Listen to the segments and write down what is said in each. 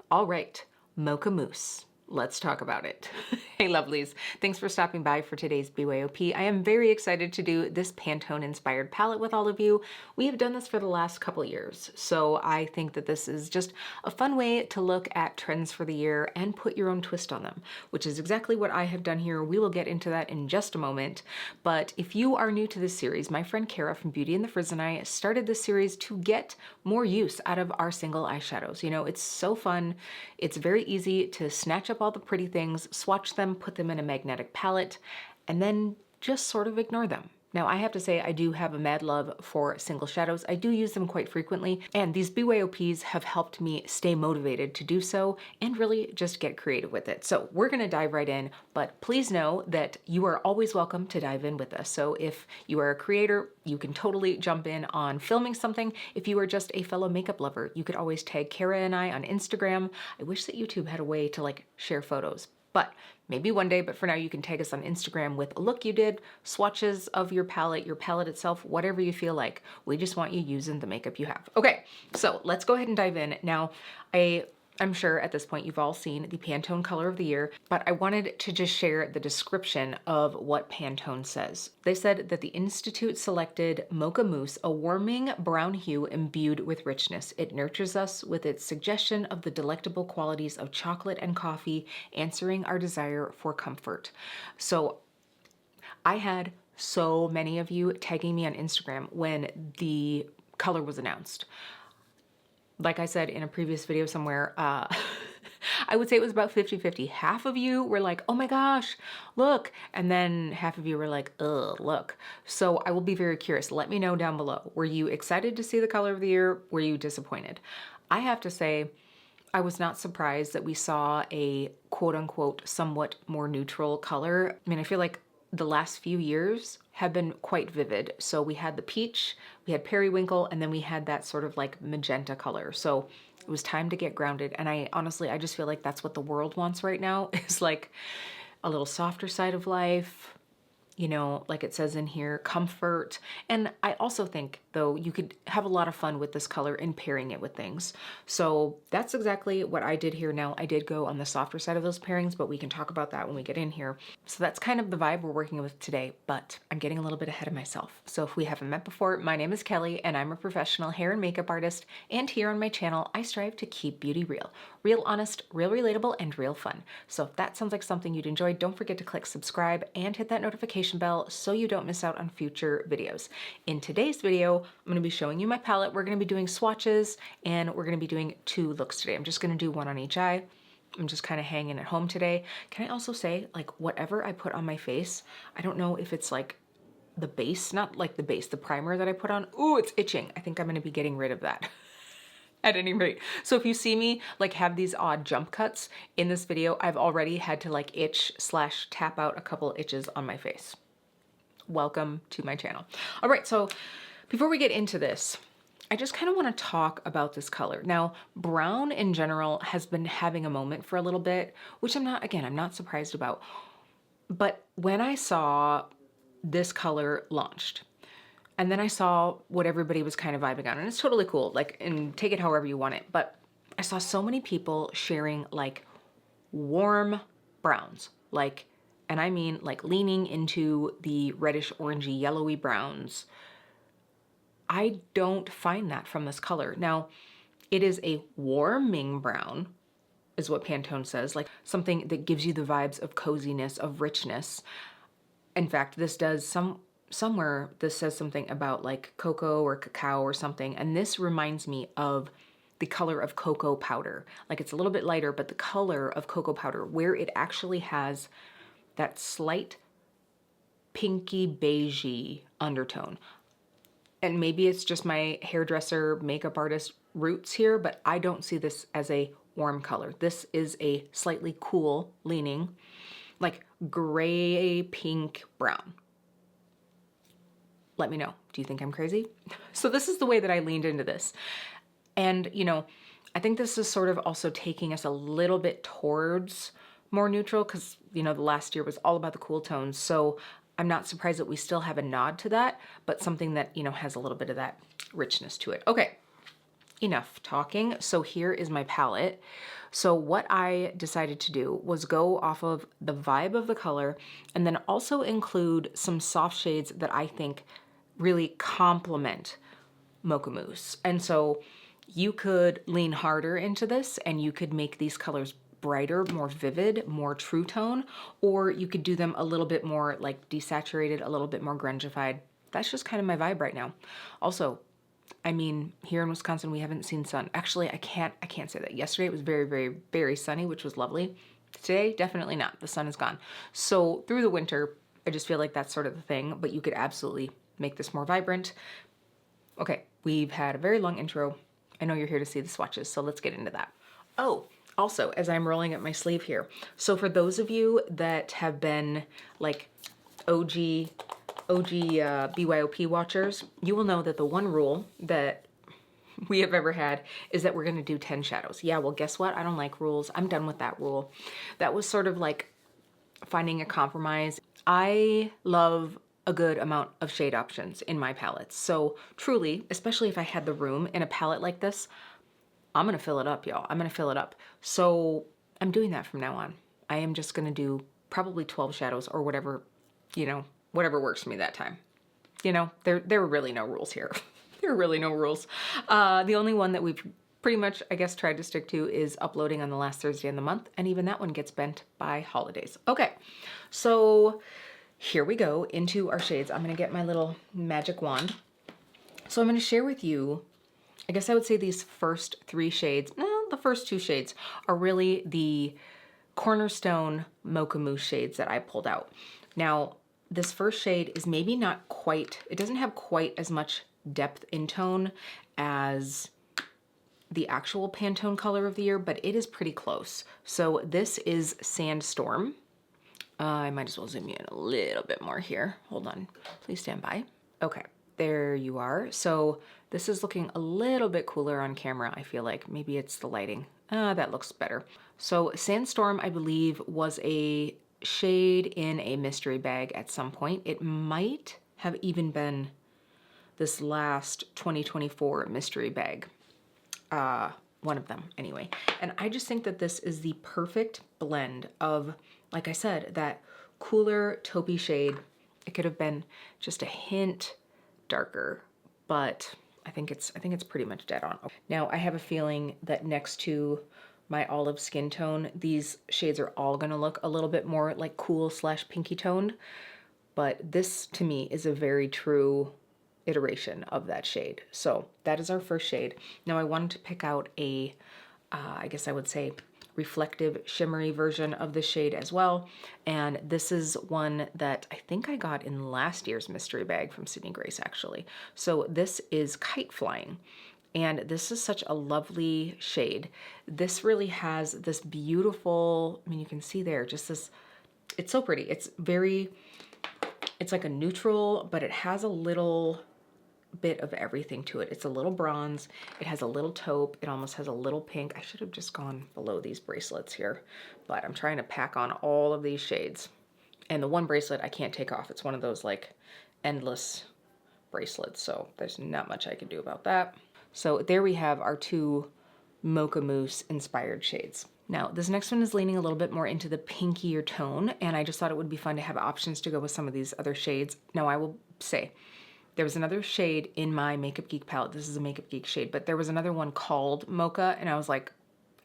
All right, Mocha Mousse. Let's talk about it. Hey lovelies, thanks for stopping by for today's BYOP. I am very excited to do this Pantone inspired palette with all of you. We have done this for the last couple years, so I think that this is just a fun way to look at trends for the year and put your own twist on them, which is exactly what I have done here. We will get into that in just a moment, but if you are new to this series, my friend Kara from Beauty and the Frizz and I started this series to get more use out of our single eyeshadows. You know, it's so fun. It's very easy to snatch up all the pretty things, swatch them, put them in a magnetic palette, and then just sort of ignore them. Now, I have to say I do have a mad love for single shadows. I do use them quite frequently, and these BYOPs have helped me stay motivated to do so and really just get creative with it. So we're gonna dive right in, but please know that you are always welcome to dive in with us. So if you are a creator, you can totally jump in on filming something. If you are just a fellow makeup lover, you could always tag Kara and I on Instagram. I wish that YouTube had a way to like share photos, but maybe one day. But for now, you can tag us on Instagram with a look you did, swatches of your palette itself, whatever you feel like. We just want you using the makeup you have. Okay, so let's go ahead and dive in. Now, I'm sure at this point you've all seen the Pantone color of the year, but I wanted to just share the description of what Pantone says. They said that the Institute selected Mocha Mousse, a warming brown hue imbued with richness. It nurtures us with its suggestion of the delectable qualities of chocolate and coffee, answering our desire for comfort. So I had so many of you tagging me on Instagram when the color was announced. Like I said in a previous video somewhere, I would say it was about 50-50. Half of you were like, oh my gosh, look. And then half of you were like, ugh, look. So I will be very curious. Let me know down below. Were you excited to see the color of the year? Were you disappointed? I have to say, I was not surprised that we saw a quote unquote somewhat more neutral color. I mean, I feel like the last few years have been quite vivid. So we had the peach, we had periwinkle, and then we had that sort of like magenta color. So it was time to get grounded. And I honestly, I just feel like that's what the world wants right now, is like a little softer side of life, you know, like it says in here, comfort. And I also think, though, you could have a lot of fun with this color and pairing it with things. So that's exactly what I did here. Now, I did go on the softer side of those pairings, but we can talk about that when we get in here. So that's kind of the vibe we're working with today, but I'm getting a little bit ahead of myself. So if we haven't met before, my name is Kelly, and I'm a professional hair and makeup artist. And here on my channel, I strive to keep beauty real. Real honest, real relatable, and real fun. So if that sounds like something you'd enjoy, don't forget to click subscribe and hit that notification bell so you don't miss out on future videos. In today's video, I'm going to be showing you my palette. We're going to be doing swatches, and we're going to be doing 2 looks today. I'm just going to do one on each eye. I'm just kind of hanging at home today. Can I also say, like, whatever I put on my face, I don't know if it's like the base, not like the base, the primer that I put on. Ooh, it's itching. I think I'm going to be getting rid of that. At any rate, so if you see me like have these odd jump cuts in this video, I've already had to like itch/tap out a couple itches on my face. Welcome to my channel. All right, so before we get into this, I just kind of want to talk about this color. Now, brown in general has been having a moment for a little bit, which I'm not surprised about. But when I saw this color launched, and then I saw what everybody was kind of vibing on, and it's totally cool, like, and take it however you want it. But I saw so many people sharing like warm browns, like, and I mean like leaning into the reddish, orangey, yellowy browns. I don't find that from this color. Now, it is a warming brown, is what Pantone says, like something that gives you the vibes of coziness, of richness. In fact, this does somewhere this says something about like cocoa or cacao or something, and this reminds me of the color of cocoa powder. Like, it's a little bit lighter, but the color of cocoa powder, where it actually has that slight pinky beigey undertone. And maybe it's just my hairdresser makeup artist roots here, but I don't see this as a warm color. This is a slightly cool leaning, like gray pink brown. Let me know. Do you think I'm crazy? So this is the way that I leaned into this. And, you know, I think this is sort of also taking us a little bit towards more neutral, because, you know, the last year was all about the cool tones. So I'm not surprised that we still have a nod to that, but something that, you know, has a little bit of that richness to it. Okay, enough talking. So here is my palette. So what I decided to do was go off of the vibe of the color and then also include some soft shades that I think really complement Mocha Mousse. And so you could lean harder into this and you could make these colors brighter, more vivid, more true tone, or you could do them a little bit more like desaturated, a little bit more grungified. That's just kind of my vibe right now. Also, I mean, here in Wisconsin, we haven't seen sun. Actually, I can't say that. Yesterday it was very, very, very sunny, which was lovely. Today, definitely not. The sun is gone. So through the winter, I just feel like that's sort of the thing, but you could absolutely make this more vibrant. Okay, we've had a very long intro. I know you're here to see the swatches, so let's get into that. Oh, also, as I'm rolling up my sleeve here, so for those of you that have been like OG BYOP watchers, you will know that the one rule that we have ever had is that we're gonna do 10 shadows. Yeah, well, guess what? I don't like rules. I'm done with that rule. That was sort of like finding a compromise. I love a good amount of shade options in my palettes. So truly, especially if I had the room in a palette like this, I'm gonna fill it up, y'all. I'm gonna fill it up. So I'm doing that from now on. I am just gonna do probably 12 shadows or whatever, you know, whatever works for me that time. You know, there were really no rules here. There were really no rules. The only one that we've pretty much, I guess, tried to stick to is uploading on the last Thursday in the month, and even that one gets bent by holidays. Okay, so here we go into our shades. I'm gonna get my little magic wand. So I'm gonna share with you, I guess I would say these first 3 shades, no, the first 2 shades are really the cornerstone Mocha Mousse shades that I pulled out. Now, this first shade is maybe not quite, it doesn't have quite as much depth in tone as the actual Pantone color of the year, but it is pretty close. So this is Sandstorm. I might as well zoom you in a little bit more here. Hold on, please stand by. Okay, there you are. So this is looking a little bit cooler on camera, I feel like. Maybe it's the lighting. That looks better. So Sandstorm, I believe, was a shade in a mystery bag at some point. It might have even been this last 2024 mystery bag. One of them anyway. And I just think that this is the perfect blend of, like I said, that cooler taupey shade. It could have been just a hint darker, but I think it's pretty much dead on. Now I have a feeling that next to my olive skin tone, these shades are all gonna look a little bit more like cool / pinky toned, but this to me is a very true iteration of that shade. So that is our first shade. Now I wanted to pick out a, I guess I would say reflective shimmery version of the shade as well. And this is one that I think I got in last year's mystery bag from Sydney Grace actually. So this is Kite Flying. And this is such a lovely shade. This really has this beautiful, I mean, you can see there, just this, it's so pretty. It's very, it's like a neutral, but it has a little bit of everything to it. It's a little bronze, it has a little taupe, it almost has a little pink. I should have just gone below these bracelets here, but I'm trying to pack on all of these shades. And the one bracelet I can't take off. It's one of those like endless bracelets, so there's not much I can do about that. So there we have our 2 Mocha Mousse inspired shades. Now, this next one is leaning a little bit more into the pinkier tone, and I just thought it would be fun to have options to go with some of these other shades. Now, I will say, there was another shade in my Makeup Geek palette. This is a Makeup Geek shade, but there was another one called Mocha, and I was like,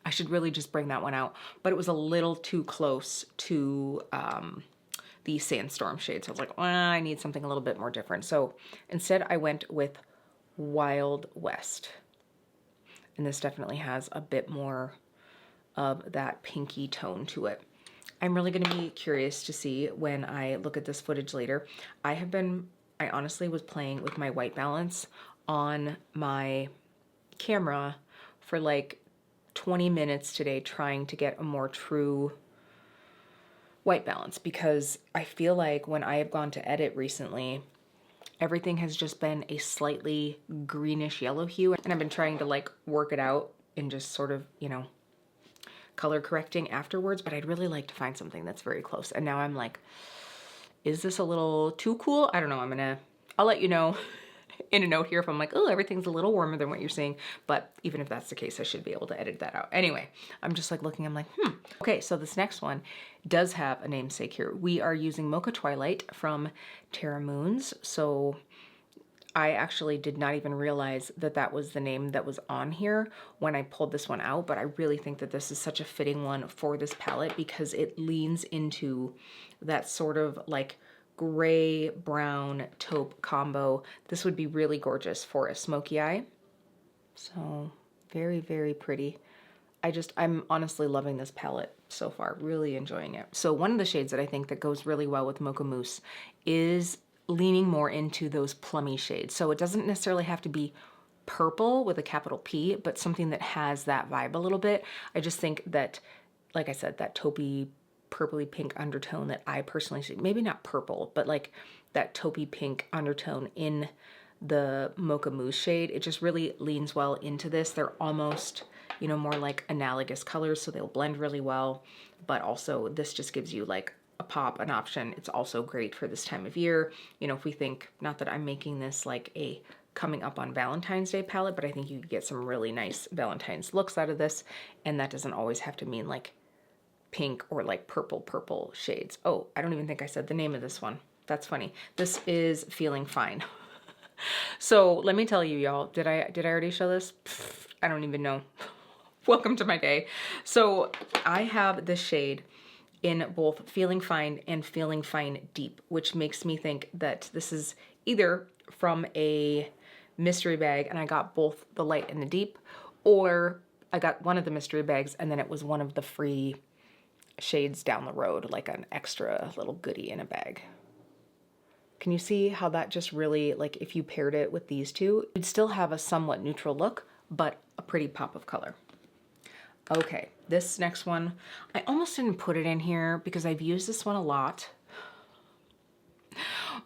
I should really just bring that one out. But it was a little too close to the Sandstorm shade. So I was like, well, I need something a little bit more different. So instead I went with Wild West. And this definitely has a bit more of that pinky tone to it. I'm really gonna be curious to see when I look at this footage later. I honestly was playing with my white balance on my camera for like 20 minutes today trying to get a more true white balance, because I feel like when I have gone to edit recently, everything has just been a slightly greenish yellow hue, and I've been trying to like work it out and just sort of, you know, color correcting afterwards, but I'd really like to find something that's very close. And now I'm like, is this a little too cool? I don't know. I'll let you know in a note here if I'm like, oh, everything's a little warmer than what you're saying. But even if that's the case, I should be able to edit that out. Anyway, I'm just like looking, I'm like, Okay, so this next one does have a namesake here. We are using Mocha Twilight from Terra Moons. So I actually did not even realize that that was the name that was on here when I pulled this one out, but I really think that this is such a fitting one for this palette because it leans into that sort of like gray brown taupe combo. This would be really gorgeous for a smoky eye. So very, very pretty. I'm honestly loving this palette so far, really enjoying it. So one of the shades that I think that goes really well with Mocha Mousse is leaning more into those plummy shades. So it doesn't necessarily have to be purple with a capital P, but something that has that vibe a little bit. I just think that, like I said, that taupey, purpley pink undertone that I personally see, maybe not purple, but like that taupey pink undertone in the Mocha Mousse shade, it just really leans well into this. They're almost, you know, more like analogous colors, so they'll blend really well, but also this just gives you like a pop, an option. It's also great for this time of year. You know, if we think, not that I'm making this like a coming up on Valentine's Day palette, but I think you could get some really nice Valentine's looks out of this, and that doesn't always have to mean like pink or like purple shades. Oh, I don't even think I said the name of this one. That's funny. This is Feeling Fine. So let me tell you, y'all, did I already show this? Pfft, I don't even know. Welcome to my day. So I have this shade in both Feeling Fine and Feeling Fine Deep, which makes me think that this is either from a mystery bag and I got both the light and the deep, or I got one of the mystery bags and then it was one of the free shades down the road, like an extra little goodie in a bag. Can you see how that just really, like if you paired it with these two, you'd still have a somewhat neutral look, but a pretty pop of color. Okay, this next one, I almost didn't put it in here because I've used this one a lot,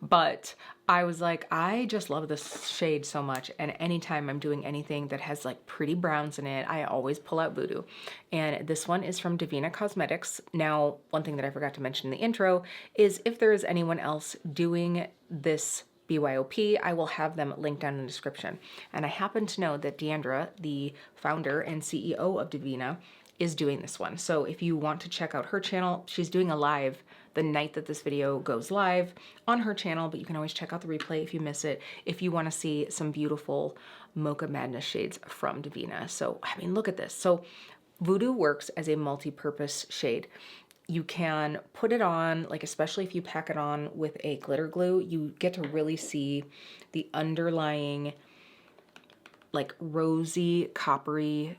but I was like, I just love this shade so much, and anytime I'm doing anything that has like pretty browns in it, I always pull out Voodoo. And this one is from Devinah Cosmetics. Now, one thing that I forgot to mention in the intro is if there is anyone else doing this BYOP, I will have them linked down in the description. And I happen to know that Deandra, the founder and CEO of Devinah, is doing this one. So if you want to check out her channel, she's doing a live the night that this video goes live on her channel, but you can always check out the replay if you miss it, if you want to see some beautiful Mocha Madness shades from Devinah. So, I mean, look at this. So Voodoo works as a multi-purpose shade. You can put it on, like especially if you pack it on with a glitter glue, you get to really see the underlying like rosy, coppery.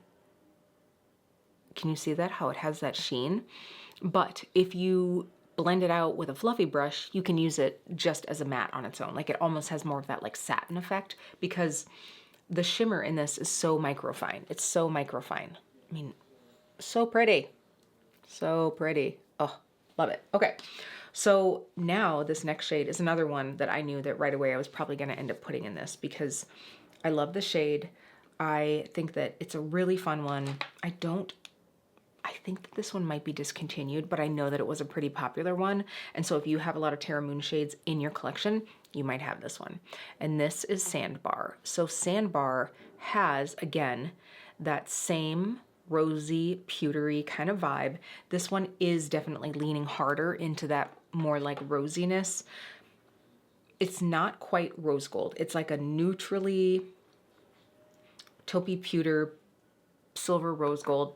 Can you see that? How it has that sheen? But if you blend it out with a fluffy brush, you can use it just as a matte on its own. Like it almost has more of that like satin effect because the shimmer in this is so microfine. It's so microfine. I mean, so pretty. So pretty. Oh, love it. Okay. So now this next shade is another one that I knew that right away I was probably going to end up putting in this because I love the shade. I think that it's a really fun one. I think that this one might be discontinued, but I know that it was a pretty popular one. And so if you have a lot of Terra Moon shades in your collection, you might have this one. And this is Sandbar. So Sandbar has, again, that same rosy, pewtery kind of vibe. This one is definitely leaning harder into that more like rosiness. It's not quite rose gold. It's like a neutrally taupey pewter, silver rose gold.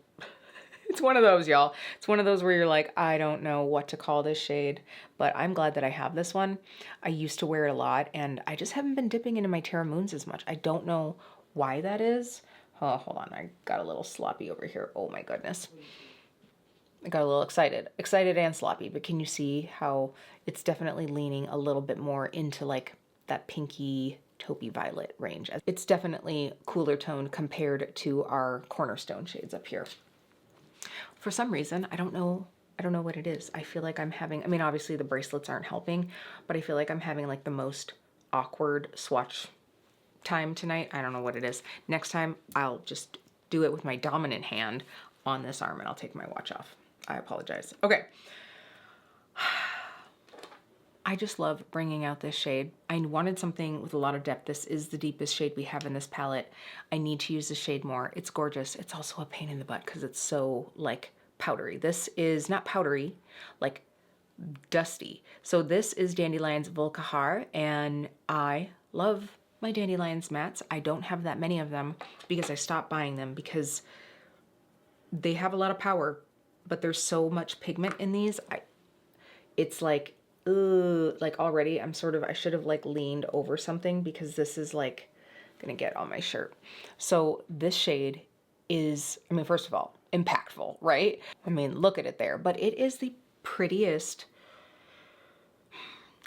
It's one of those, y'all. It's one of those where you're like, I don't know what to call this shade, but I'm glad that I have this one. I used to wear it a lot, and I just haven't been dipping into my Terra Moons as much. I don't know why that is. Oh, hold on. I got a little sloppy over here. Oh my goodness. I got a little excited and sloppy, but can you see how it's definitely leaning a little bit more into like that pinky taupey violet range. It's definitely cooler toned compared to our cornerstone shades up here. For some reason, I don't know what it is. I feel like I'm having, I mean, obviously the bracelets aren't helping, but I feel like I'm having like the most awkward swatch time tonight. I don't know what it is. Next time I'll just do it with my dominant hand on this arm and I'll take my watch off. I apologize. Okay. I just love bringing out this shade. I wanted something with a lot of depth. This is the deepest shade we have in this palette. I need to use this shade more. It's gorgeous. It's also a pain in the butt because it's so like powdery. This is not powdery, like dusty. So this is Dandelion's Volkihar, and I love my Dandelion's mattes. I don't have that many of them because I stopped buying them because they have a lot of power, but there's so much pigment in these. It's like, ugh, like already I'm sort of, I should have like leaned over something because this is like gonna get on my shirt. So this shade is, I mean, first of all, impactful, right? I mean, look at it there, but it is the prettiest.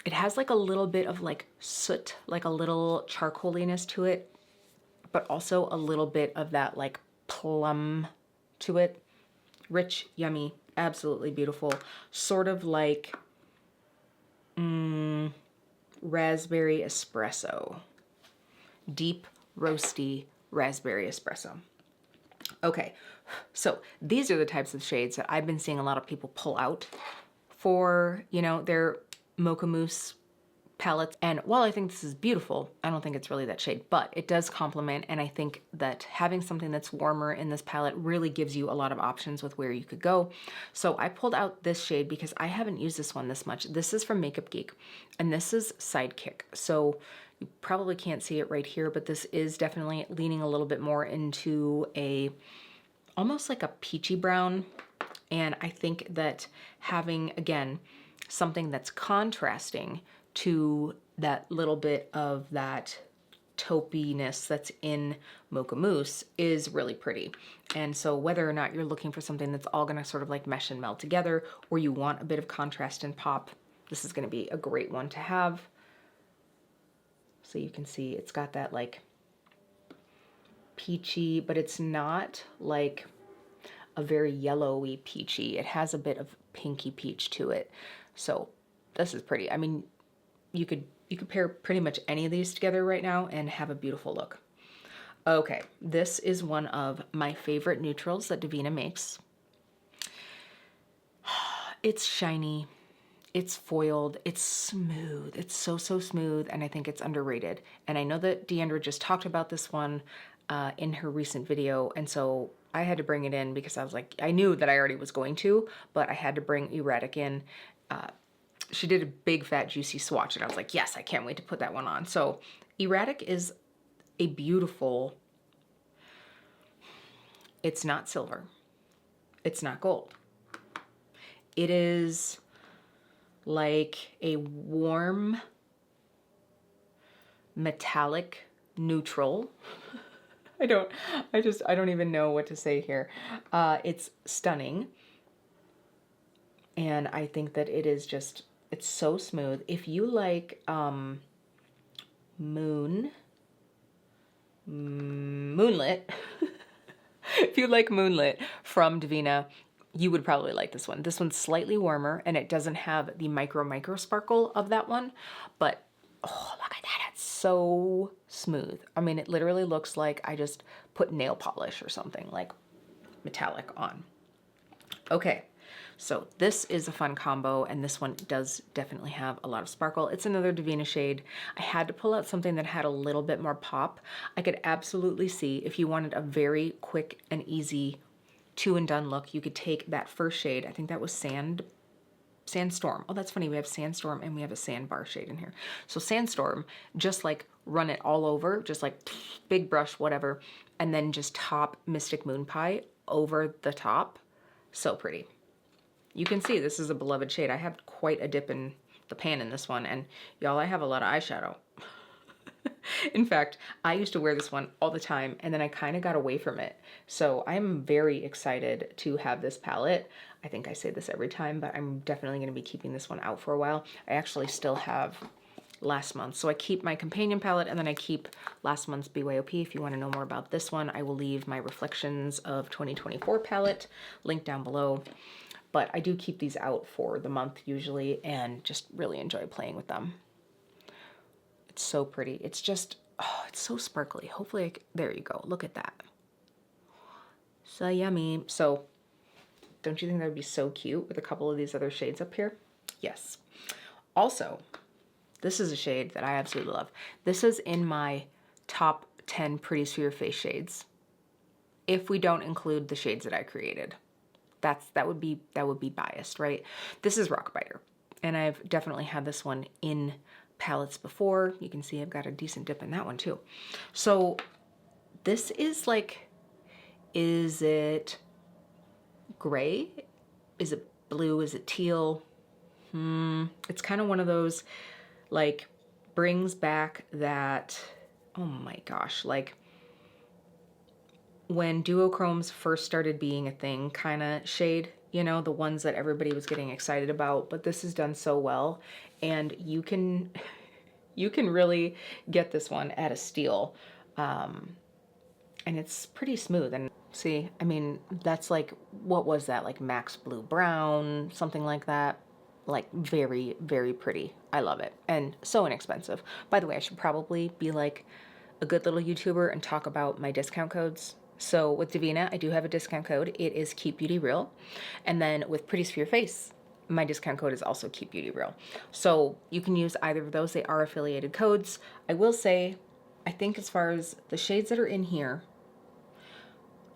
It has like a little bit of like soot, like a little charcoaliness to it, but also a little bit of that like plum to it. Rich, yummy, absolutely beautiful. Sort of like raspberry espresso. Deep, roasty raspberry espresso. Okay, so these are the types of shades that I've been seeing a lot of people pull out for, you know, their Mocha Mousse palettes. And while I think this is beautiful, I don't think it's really that shade, but it does complement. And I think that having something that's warmer in this palette really gives you a lot of options with where you could go. So I pulled out this shade because I haven't used this one this much. This is from Makeup Geek, and this is Sidekick. So you probably can't see it right here, but this is definitely leaning a little bit more into a, almost like a peachy brown. And I think that having, again, something that's contrasting to that little bit of that taupiness that's in Mocha Mousse is really pretty. And so whether or not you're looking for something that's all gonna sort of like mesh and meld together, or you want a bit of contrast and pop, this is gonna be a great one to have. So you can see it's got that like peachy, but it's not like a very yellowy peachy. It has a bit of pinky peach to it. So this is pretty. I mean, you could pair pretty much any of these together right now and have a beautiful look. Okay, this is one of my favorite neutrals that Devinah makes. It's shiny, it's foiled, it's smooth. It's so, so smooth, and I think it's underrated. And I know that Deandra just talked about this one in her recent video, and so I had to bring it in because I was like, I knew that I already was going to, but I had to bring Erratic in. She did a big fat juicy swatch, and I was like, yes, I can't wait to put that one on. So Erratic is a beautiful, it's not silver, it's not gold. It is like a warm metallic neutral. I don't even know what to say here. It's stunning. And I think that it is just, it's so smooth. If you like Moonlit, if you like Moonlit from Devinah, you would probably like this one. This one's slightly warmer, and it doesn't have the micro sparkle of that one, but oh, look at that. It's so smooth. I mean, it literally looks like I just put nail polish or something like metallic on. Okay. So this is a fun combo, and this one does definitely have a lot of sparkle. It's another Devinah shade. I had to pull out something that had a little bit more pop. I could absolutely see if you wanted a very quick and easy two and done look, you could take that first shade. I think that was Sandstorm. Oh, that's funny. We have Sandstorm and we have a Sandbar shade in here. So Sandstorm, just like run it all over, just like big brush, whatever, and then just top Mystic Moonpie over the top. So pretty. You can see this is a beloved shade. I have quite a dip in the pan in this one, and y'all, I have a lot of eyeshadow. In fact, I used to wear this one all the time, and then I kind of got away from it. So I'm very excited to have this palette. I think I say this every time, but I'm definitely going to be keeping this one out for a while. I actually still have last month. So I keep my companion palette, and then I keep last month's BYOP. If you want to know more about this one, I will leave my Reflections of 2024 palette link down below. But I do keep these out for the month usually, and just really enjoy playing with them. It's so pretty. It's just, oh, it's so sparkly. Hopefully, there you go. Look at that. So yummy. So don't you think that would be so cute with a couple of these other shades up here? Yes. Also, this is a shade that I absolutely love. This is in my top 10 Pretties for Your Face shades, if we don't include the shades that I created. That would be biased, right? This is Rockbiter, and I've definitely had this one in palettes before. You can see I've got a decent dip in that one too. So this is like, is it gray? Is it blue? Is it teal? It's kind of one of those, like, brings back that, oh my gosh, like when duochromes first started being a thing kind of shade, you know, the ones that everybody was getting excited about. But this is done so well, and you can really get this one at a steal, and it's pretty smooth. And see, I mean, that's like, what was that, like Max Blue Brown, something like that. Like very, very pretty. I love it. And so inexpensive. By the way, I should probably be like a good little YouTuber and talk about my discount codes. So with Devinah, I do have a discount code. It is KEEPBEAUTYREAL. And then with Pretties for Your Face, my discount code is also KEEPBEAUTYREAL. So you can use either of those. They are affiliated codes. I will say, I think as far as the shades that are in here,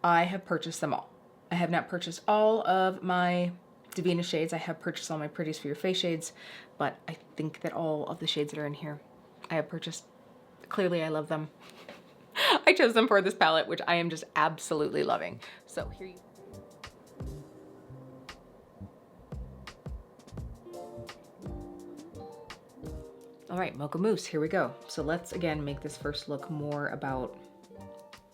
I have purchased them all. I have not purchased all of my Devinah shades. I have purchased all my Pretties for Your Face shades, but I think that all of the shades that are in here I have purchased. Clearly I love them. I chose them for this palette, which I am just absolutely loving. So here you All right, Mocha Mousse, here we go. So let's again make this first look more about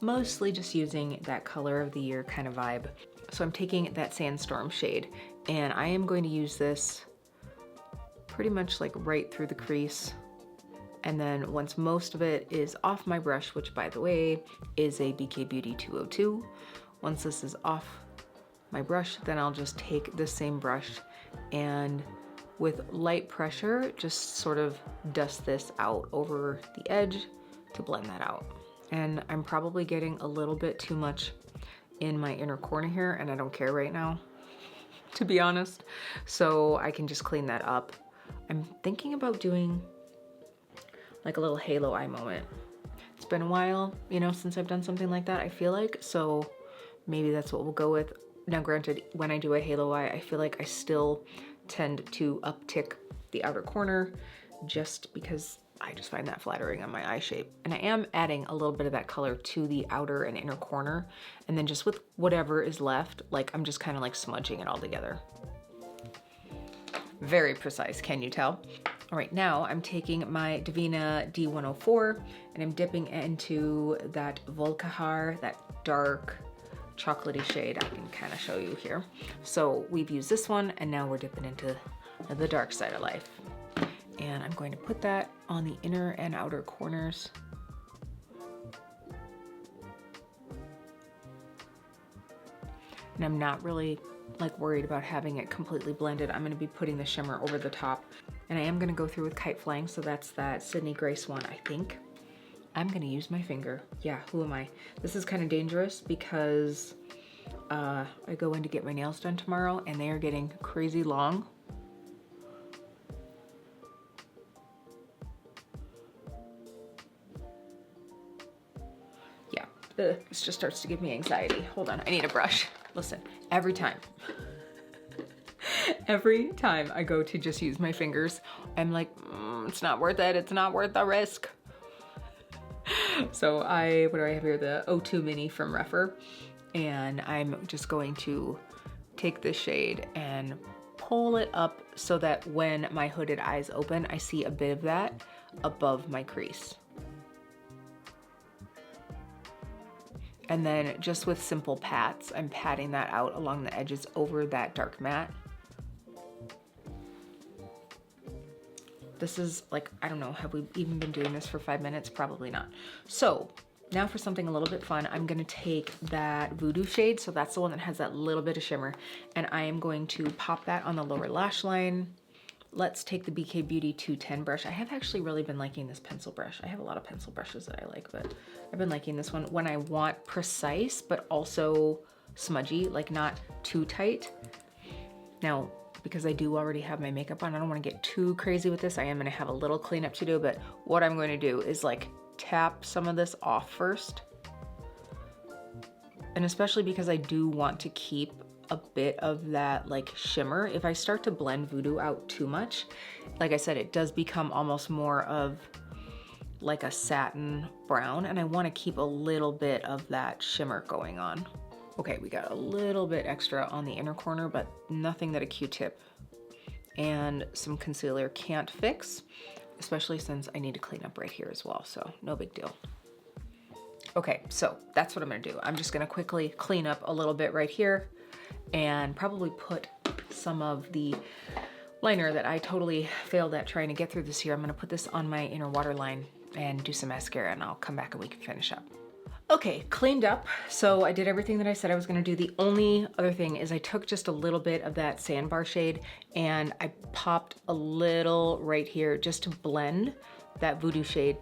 mostly just using that color of the year kind of vibe. So I'm taking that Sandstorm shade, and I am going to use this pretty much like right through the crease. And then once most of it is off my brush, which by the way is a BK Beauty 202, once this is off my brush, then I'll just take the same brush and with light pressure, just sort of dust this out over the edge to blend that out. And I'm probably getting a little bit too much in my inner corner here, and I don't care right now, to be honest. So I can just clean that up. I'm thinking about doing like a little halo eye moment. It's been a while, you know, since I've done something like that, I feel like. So maybe that's what we'll go with. Now granted, when I do a halo eye, I feel like I still tend to uptick the outer corner just because I just find that flattering on my eye shape. And I am adding a little bit of that color to the outer and inner corner. And then just with whatever is left, like I'm just kind of like smudging it all together. Very precise, can you tell? All right, now I'm taking my Devinah D104 and I'm dipping into that Volkihar, that dark chocolatey shade. I can kind of show you here. So we've used this one, and now we're dipping into the dark side of life. And I'm going to put that on the inner and outer corners. And I'm not really like worried about having it completely blended. I'm going to be putting the shimmer over the top, and I am going to go through with Kite Flying. So that's that Sydney Grace one, I think. I'm going to use my finger. Yeah, who am I? This is kind of dangerous because I go in to get my nails done tomorrow, and they are getting crazy long. Yeah, this just starts to give me anxiety. Hold on, I need a brush. Listen, every time I go to just use my fingers, I'm like, it's not worth it. It's not worth the risk. So what do I have here? The O2 Mini from Refer. And I'm just going to take this shade and pull it up so that when my hooded eyes open, I see a bit of that above my crease. And then just with simple pats, I'm patting that out along the edges over that dark matte. This is like, I don't know, have we even been doing this for 5 minutes? Probably not. So now for something a little bit fun, I'm gonna take that Voodoo shade. So that's the one that has that little bit of shimmer. And I am going to pop that on the lower lash line. Let's take the BK Beauty 210 brush. I have actually really been liking this pencil brush. I have a lot of pencil brushes that I like, but I've been liking this one when I want precise, but also smudgy, like not too tight. Now, because I do already have my makeup on. I don't want to get too crazy with this. I am going to have a little cleanup to do, but what I'm going to do is like tap some of this off first. And especially because I do want to keep a bit of that like shimmer. If I start to blend Voodoo out too much, like I said, it does become almost more of like a satin brown, and I want to keep a little bit of that shimmer going on. Okay, we got a little bit extra on the inner corner, but nothing that a Q-tip and some concealer can't fix, especially since I need to clean up right here as well, so no big deal. Okay, so that's what I'm gonna do. I'm just gonna quickly clean up a little bit right here and probably put some of the liner that I totally failed at trying to get through this year. I'm gonna put this on my inner waterline and do some mascara, and I'll come back and we can finish up. Okay, cleaned up. So I did everything that I said I was gonna do. The only other thing is I took just a little bit of that Sandbar shade and I popped a little right here just to blend that Voodoo shade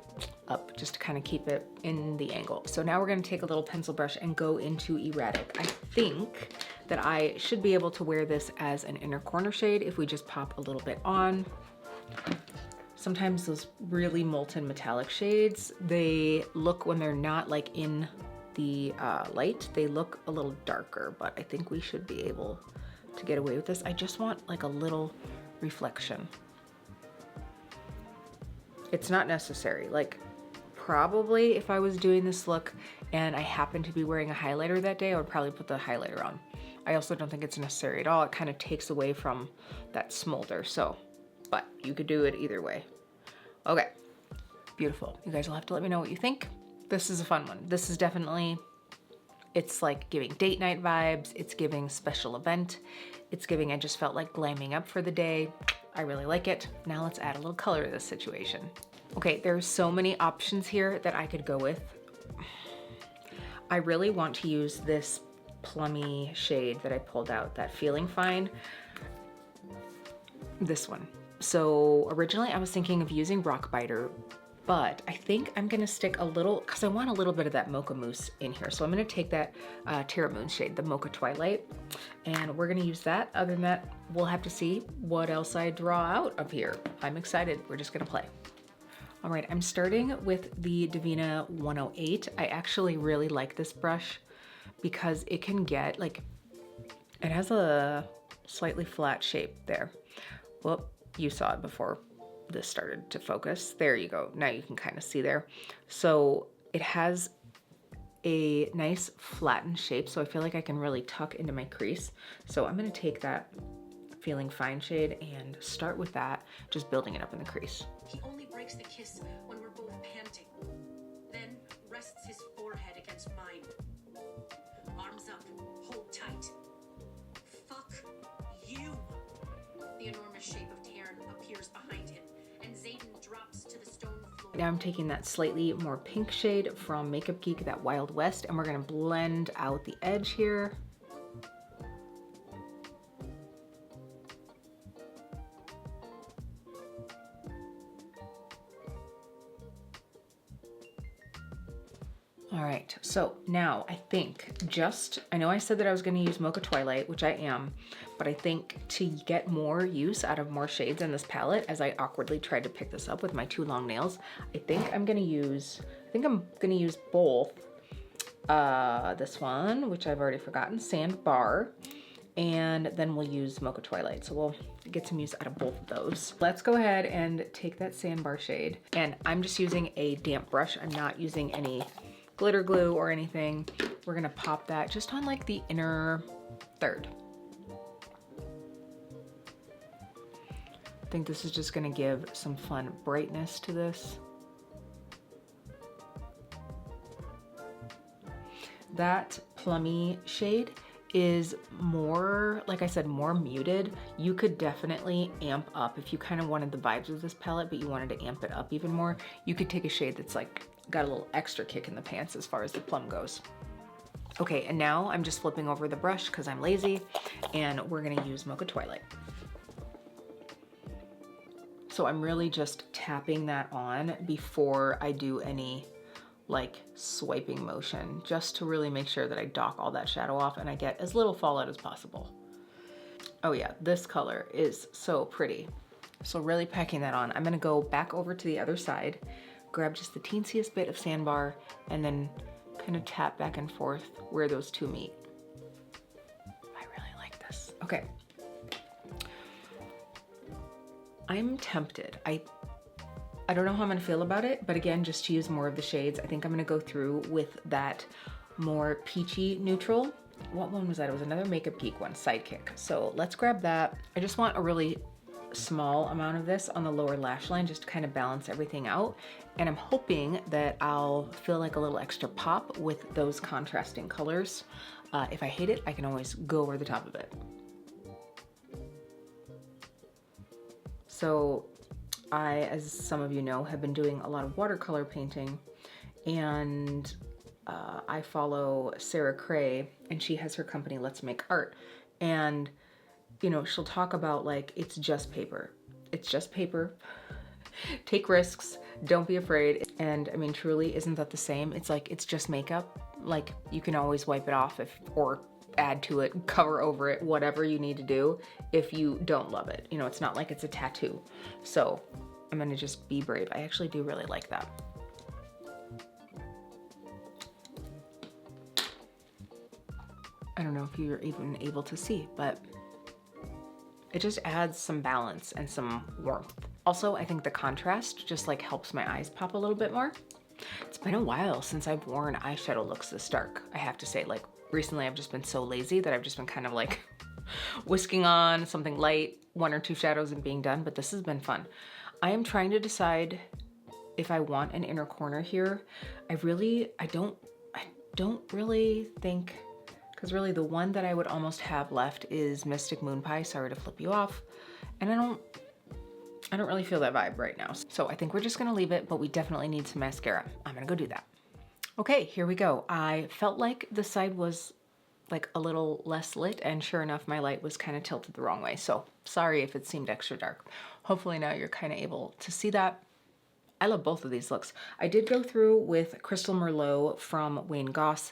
up, just to kind of keep it in the angle. So now we're gonna take a little pencil brush and go into Erratic. I think that I should be able to wear this as an inner corner shade if we just pop a little bit on. Sometimes those really molten metallic shades, they look, when they're not like in the light, they look a little darker, but I think we should be able to get away with this. I just want like a little reflection. It's not necessary. Like probably if I was doing this look and I happened to be wearing a highlighter that day, I would probably put the highlighter on. I also don't think it's necessary at all. It kind of takes away from that smolder, so, but you could do it either way. Okay, beautiful. You guys will have to let me know what you think. This is a fun one. This is definitely, it's like giving date night vibes. It's giving special event. It's giving, I just felt like glamming up for the day. I really like it. Now let's add a little color to this situation. Okay, there's so many options here that I could go with. I really want to use this plummy shade that I pulled out, that Feeling Fine. This one. So originally I was thinking of using Rockbiter, but I think I'm gonna stick a little, because I want a little bit of that Mocha Mousse in here. So I'm gonna take that Terra Moon shade, the Mocha Twilight, and we're gonna use that. Other than that, we'll have to see what else I draw out of here. I'm excited, we're just gonna play. All right, I'm starting with the Devinah 108. I actually really like this brush because it can get like, it has a slightly flat shape there. Well, you saw it before this started to focus. There you go. Now you can kind of see there. So it has a nice flattened shape, so I feel like I can really tuck into my crease. So I'm gonna take that Feeling Fine shade and start with that, just building it up in the crease. He only breaks the kiss when we're both panting, then rests his forehead against mine. Arms up, hold tight. Fuck you. The enormous shape of Terra appears behind him, and Zayden drops to the stone floor. Now I'm taking that slightly more pink shade from Makeup Geek, that Wild West, and we're gonna blend out the edge here. All right, so now I think I know I said that I was gonna use Mocha Twilight, which I am, but I think to get more use out of more shades in this palette, as I awkwardly tried to pick this up with my 2 long nails, I think I'm gonna use both this one, which I've already forgotten, Sandbar, and then we'll use Mocha Twilight. So we'll get some use out of both of those. Let's go ahead and take that Sandbar shade, and I'm just using a damp brush. I'm not using any glitter glue or anything. We're gonna pop that just on like the inner third. I think this is just gonna give some fun brightness to this. That plummy shade is more, like I said, more muted. You could definitely amp up if you kind of wanted the vibes of this palette, but you wanted to amp it up even more. You could take a shade that's like got a little extra kick in the pants as far as the plum goes. Okay, and now I'm just flipping over the brush because I'm lazy, and we're gonna use Mocha Twilight. So I'm really just tapping that on before I do any like swiping motion, just to really make sure that I dock all that shadow off and I get as little fallout as possible. Oh yeah, this color is so pretty. So really packing that on. I'm gonna go back over to the other side, grab just the teensiest bit of Sandbar, and then kind of tap back and forth where those two meet. I really like this. Okay. I'm tempted. I don't know how I'm gonna feel about it, but again, just to use more of the shades, I think I'm gonna go through with that more peachy neutral. What one was that? It was another Makeup Geek one, Sidekick. So let's grab that. I just want a really small amount of this on the lower lash line just to kind of balance everything out. And I'm hoping that I'll feel like a little extra pop with those contrasting colors. If I hate it, I can always go over the top of it. So I, as some of you know, have been doing a lot of watercolor painting, and I follow Sarah Cray, and she has her company Let's Make Art, and you know, she'll talk about like, it's just paper. It's just paper. Take risks, don't be afraid. And I mean, truly, isn't that the same? It's like, it's just makeup. Like, you can always wipe it off or add to it, cover over it, whatever you need to do if you don't love it. You know, it's not like it's a tattoo. So I'm gonna just be brave. I actually do really like that. I don't know if you're even able to see, but it just adds some balance and some warmth. Also, I think the contrast just like helps my eyes pop a little bit more. It's been a while since I've worn eyeshadow looks this dark, I have to say. Like recently I've just been so lazy that I've just been kind of like whisking on something light, 1 or 2 shadows and being done, but this has been fun. I am trying to decide if I want an inner corner here. I don't really think, because really the one that I would almost have left is Mystic Moonpie. Sorry to flip you off. And I don't really feel that vibe right now. So I think we're just gonna leave it, but we definitely need some mascara. I'm gonna go do that. Okay, here we go. I felt like the side was like a little less lit, and sure enough, my light was kind of tilted the wrong way. So sorry if it seemed extra dark. Hopefully now you're kind of able to see that. I love both of these looks. I did go through with Crystal Merlot from Wayne Goss,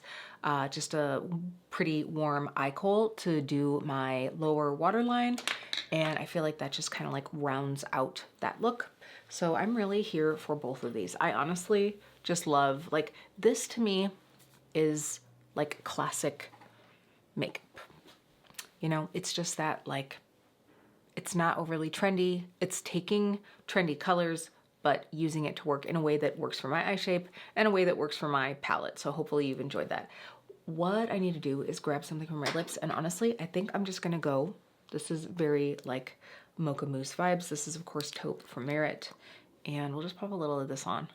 just a pretty warm eye kohl to do my lower waterline. And I feel like that just kind of like rounds out that look. So I'm really here for both of these. I honestly just love, like, this to me is like classic makeup. You know, it's just that, like, it's not overly trendy. It's taking trendy colors, but using it to work in a way that works for my eye shape and a way that works for my palette. So hopefully you've enjoyed that. What I need to do is grab something from my lips, and honestly, I think I'm just gonna go. This is very like Mocha Mousse vibes. This is of course Taupe from Merit, and we'll just pop a little of this on.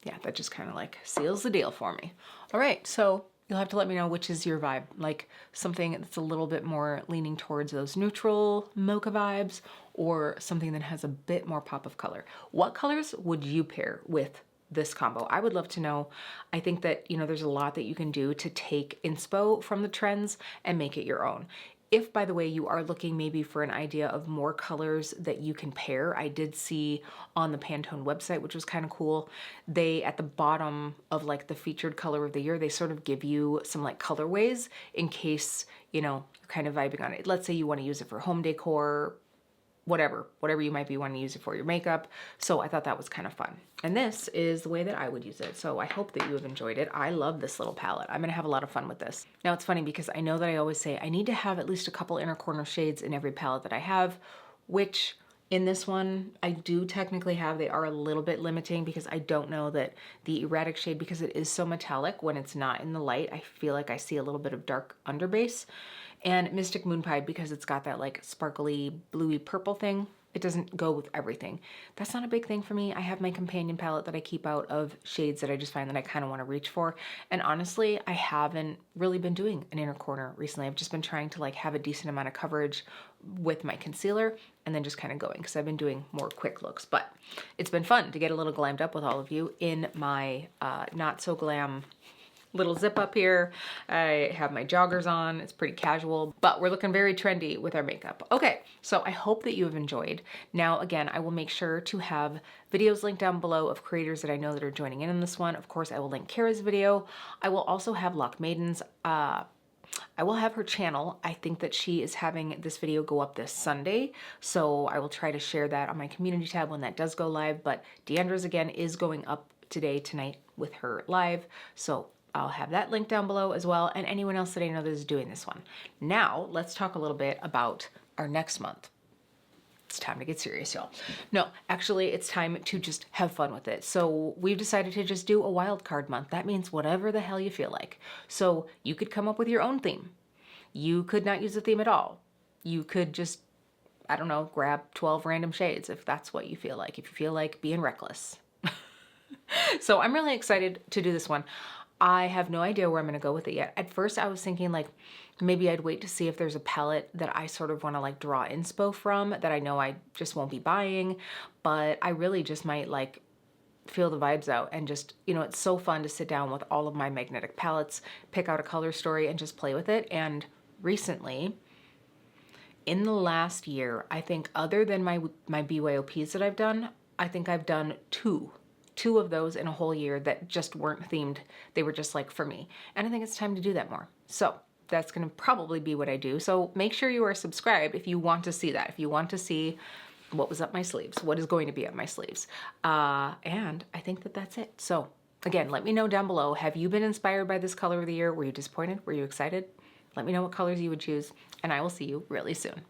Yeah, that just kind of like seals the deal for me. All right, so you'll have to let me know which is your vibe, like something that's a little bit more leaning towards those neutral mocha vibes, or something that has a bit more pop of color. What colors would you pair with this combo? I would love to know. I think that, you know, there's a lot that you can do to take inspo from the trends and make it your own. If, by the way, you are looking maybe for an idea of more colors that you can pair, I did see on the Pantone website, which was kind of cool, they, at the bottom of like the featured color of the year, they sort of give you some like colorways in case, you know, you're kind of vibing on it. Let's say you want to use it for home decor, whatever you might be wanting to use it for your makeup. So I thought that was kind of fun. And this is the way that I would use it. So I hope that you have enjoyed it. I love this little palette. I'm gonna have a lot of fun with this. Now it's funny because I know that I always say I need to have at least a couple inner corner shades in every palette that I have, which in this one I do technically have. They are a little bit limiting because I don't know that the Erratic shade, because it is so metallic, when it's not in the light, I feel like I see a little bit of dark underbase. And Mystic Moonpie, because it's got that like sparkly bluey purple thing, it doesn't go with everything. That's not a big thing for me. I have my companion palette that I keep out of shades that I just find that I kind of want to reach for. And honestly, I haven't really been doing an inner corner recently. I've just been trying to like have a decent amount of coverage with my concealer and then just kind of going, because I've been doing more quick looks. But it's been fun to get a little glammed up with all of you in my not so glam little zip up here. I have my joggers on. It's pretty casual, but we're looking very trendy with our makeup. Okay, so I hope that you have enjoyed. Now, again, I will make sure to have videos linked down below of creators that I know that are joining in this one. Of course, I will link Kara's video. I will also have Lock Maiden's I will have her channel. I think that she is having this video go up this Sunday, so I will try to share that on my community tab when that does go live. But Deandra's again is going up tonight with her live, so I'll have that link down below as well, and anyone else that I know that is doing this one. Now let's talk a little bit about our next month. It's time to get serious, y'all. No, actually, it's time to just have fun with it. So we've decided to just do a wild card month. That means whatever the hell you feel like. So you could come up with your own theme. You could not use a theme at all. You could just, I don't know, grab 12 random shades if that's what you feel like. If you feel like being reckless. So I'm really excited to do this one. I have no idea where I'm going to go with it yet. At first I was thinking like maybe I'd wait to see if there's a palette that I sort of want to like draw inspo from that I know I just won't be buying, but I really just might like feel the vibes out and just, you know, it's so fun to sit down with all of my magnetic palettes, pick out a color story and just play with it. And recently, in the last year, I think other than my BYOPs that I've done, I think I've done two of those in a whole year that just weren't themed. They were just like for me. And I think it's time to do that more. So that's going to probably be what I do. So make sure you are subscribed if you want to see that. If you want to see what was up my sleeves, what is going to be up my sleeves. And I think that that's it. So again, let me know down below. Have you been inspired by this color of the year? Were you disappointed? Were you excited? Let me know what colors you would choose, and I will see you really soon.